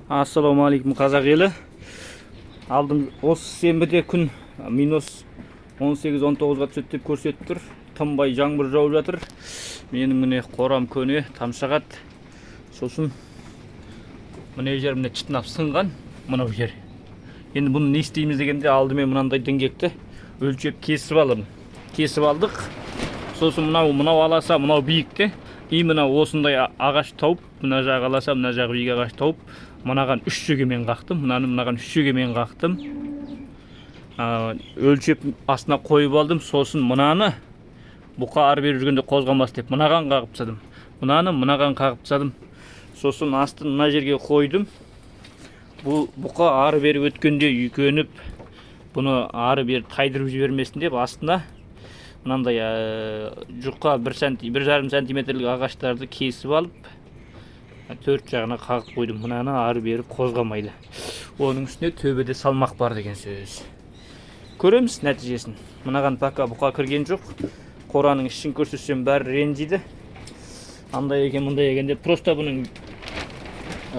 Ассалаумағалейкум қазақ елі. Алдым осы сенбіде күн минус 18-19-ға түседі деп көрсетіп тұр. Тынбай жаңбыр жауып жатыр. Менің міне қорам көне тамшағат. Сосын міне жер міне чытынап сынған мынау жер. Енді бұны не істейміз дегенде алдымен мынандай діңгекті өлшеп кесіп аламын. Кесіп алдық. Сосын мынау аласа мынау биікте. И мына осындай ағаш тауып, мына жағы аласа, мына жағы биік ағаш тауып, мынаған 3 жегемен қақтым, мынаған 3 жегемен қақтым. Өлшеп астына қойып алдым. Сосын мынаны бұқа ары бері жүргенде қозғамас деп мынаған қағып тастадым. Мынаған қағып тастадым. Сосын астын мына жерге қойдым. Бұл бұқа ары бері өткенде үйкеніп, бұны ары бері тайдырып жібермесін деп астына мынандай жұқа 1,5 сантиметрлік ағаштарды кесіп алып, 4 жағына қағып қойдым. Мынаны ары бері қозғамайды. Оның үстіне төбеде салмақ бар деген сөз. Көреміз нәтижесін. Мынаған пока бұқа кірген жоқ. Қораның ішін көрсетсем бәрі ренжиді. Андай екен, мындай екен деп просто бұның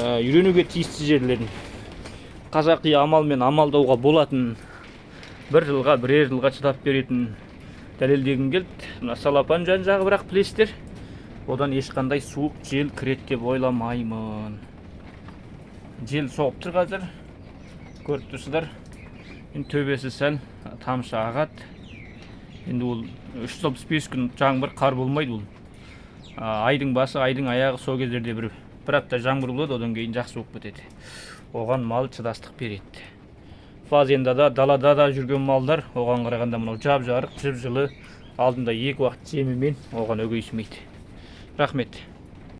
үйренуге тиісті жерлерін қазақи амалмен амалдауға болатын, бір жылға шыдап беретін дәлелдегім келді. Мына салапан жан жағы бірақ білесіздер, одан ешқандай суық жел кіреді деп ойламаймын. Жел соғып тұр қазір, көріп тұрсыздар. Енді төбесі сәл тамшы ағады. Енді ол 365 күн жаңбыр қар болмайды. Ол айдың басы, айдың аяғы сол кездерде бір апта жаңбыр болады, одан кейін жақсы болып кетеді. Оған мал шыдастық береді. Фазенда да, далада да жүрген малдар, оған қарағанда мынау жап-жарық, жып-жылы, алдында 2 уақыт жемімен оған өгейсімейді. Рахмет.